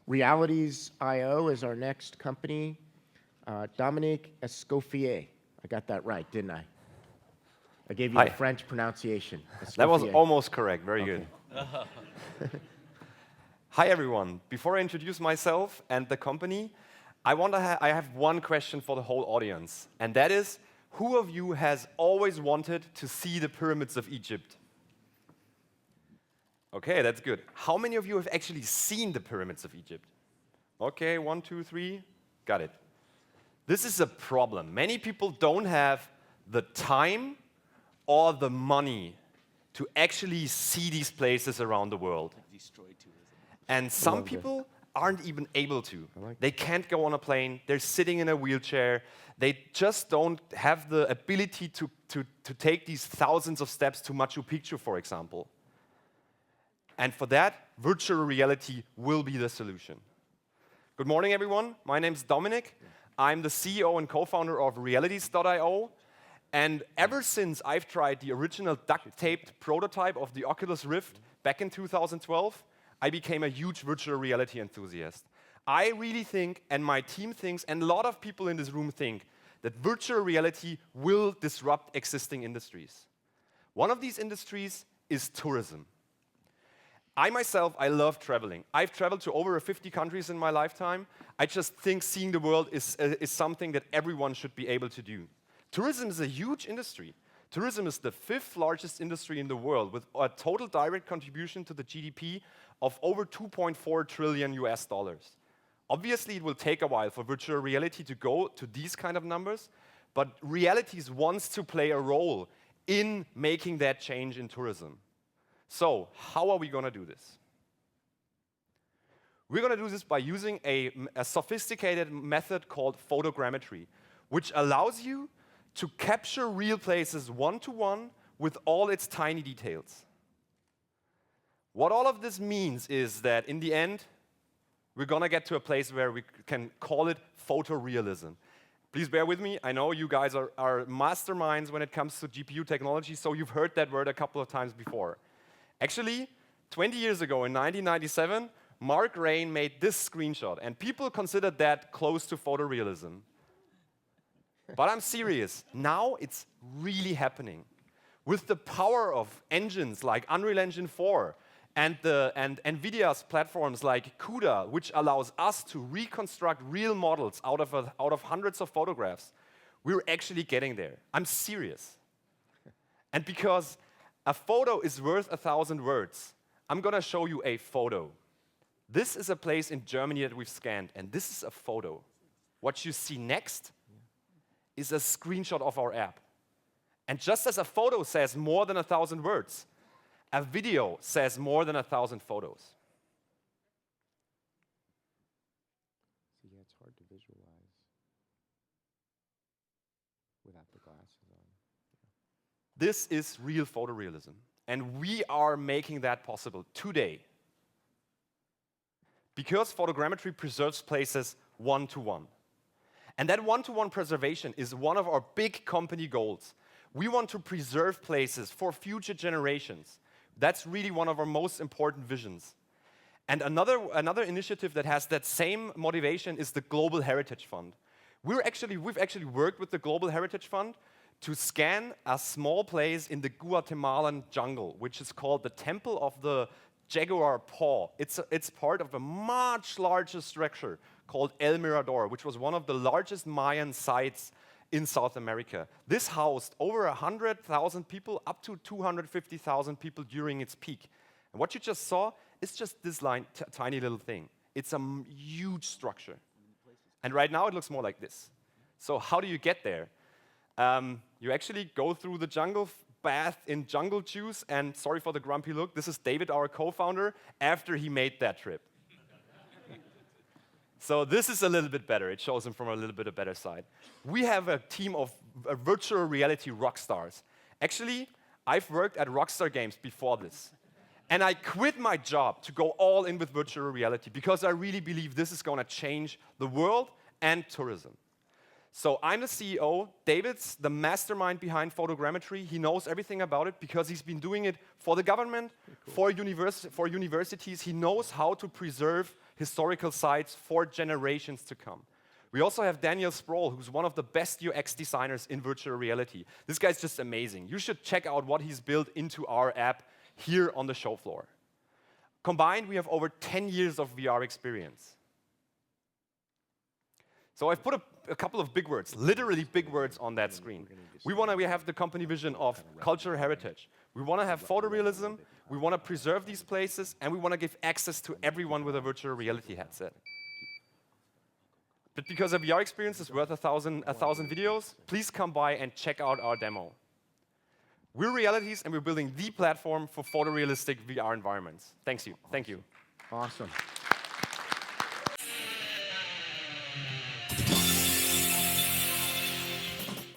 Realities.io is our next company. Dominique Escoffier. I got that right, didn't I? I gave you the French pronunciation. That was almost correct. Very good. Hi, everyone. Before I introduce myself and the company, I have one question for the whole audience, and that is, who of you has always wanted to see the pyramids of Egypt? Okay, that's good. How many of you have actually seen the pyramids of Egypt? Okay, 1, 2, 3. Got it. This is a problem. Many people don't have the time or the money to actually see these places around the world. And some people aren't even able to. They can't go on a plane. They're sitting in a wheelchair. They just don't have the ability to take these thousands of steps to Machu Picchu, for example. And for that, virtual reality will be the solution. Good morning, everyone. My name is Dominic. I'm the CEO and co-founder of Realities.io. And ever since I've tried the original duct-taped prototype of the Oculus Rift back in 2012, I became a huge virtual reality enthusiast. I really think, and my team thinks, and a lot of people in this room think, that virtual reality will disrupt existing industries. One of these industries is tourism. I myself, I love traveling. I've traveled to over 50 countries in my lifetime. I just think seeing the world is something that everyone should be able to do. Tourism is a huge industry. Tourism is the 5th largest industry in the world with a total direct contribution to the GDP of over 2.4 trillion US dollars. Obviously, it will take a while for virtual reality to go to these kind of numbers, but Realities wants to play a role in making that change in tourism. So, how are we going to do this? We're going to do this by using a sophisticated method called photogrammetry, which allows you to capture real places one-to-one with all its tiny details. What all of this means is that in the end, we're going to get to a place where we can call it photorealism. Please bear with me. I know you guys are masterminds when it comes to GPU technology, so you've heard that word a couple of times before. Actually, 20 years ago in 1997, Mark Rain made this screenshot, and people considered that close to photorealism. But I'm serious. Now it's really happening. With the power of engines like Unreal Engine 4 and NVIDIA's platforms like CUDA, which allows us to reconstruct real models out of hundreds of photographs, we're actually getting there. I'm serious. And because a photo is worth 1,000 words, I'm going to show you a photo. This is a place in Germany that we've scanned, and this is a photo. What you see next is a screenshot of our app. And just as a photo says more than 1,000 words, a video says more than 1,000 photos. Yeah, it's hard to visualize without the glasses on. This is real photorealism, and we are making that possible today. Because photogrammetry preserves places one-to-one. And that one-to-one preservation is one of our big company goals. We want to preserve places for future generations. That's really one of our most important visions. And another initiative that has that same motivation is the Global Heritage Fund. We've actually worked with the Global Heritage Fund to scan a small place in the Guatemalan jungle, which is called the Temple of the Jaguar Paw. It's part of a much larger structure called El Mirador, which was one of the largest Mayan sites in South America. This housed over 100,000 people, up to 250,000 people during its peak. And what you just saw is just this tiny little thing. It's a huge structure. And right now it looks more like this. So how do you get there? You actually go through the jungle, bath in jungle juice, and sorry for the grumpy look, this is David, our co-founder, after he made that trip. So this is a little bit better. It shows him from a little bit of better side. We have a team of virtual reality rock stars. Actually, I've worked at Rockstar Games before this. And I quit my job to go all in with virtual reality because I really believe this is going to change the world and tourism. So I'm the CEO. David's the mastermind behind Photogrammetry. He knows everything about it because he's been doing it for the government, for universities. He knows how to preserve historical sites for generations to come. We also have Daniel Sproul, who's one of the best UX designers in virtual reality. This guy's just amazing. You should check out what he's built into our app here on the show floor. Combined, we have over 10 years of VR experience. So I've put a couple of big words, literally big words on that screen. We have the company vision of cultural heritage. We want to have photorealism. We want to preserve these places, and we want to give access to everyone with a virtual reality headset. But because a VR experience is worth 1,000 videos, please come by and check out our demo. We're Realities, and we're building the platform for photorealistic VR environments. Thank you. Awesome.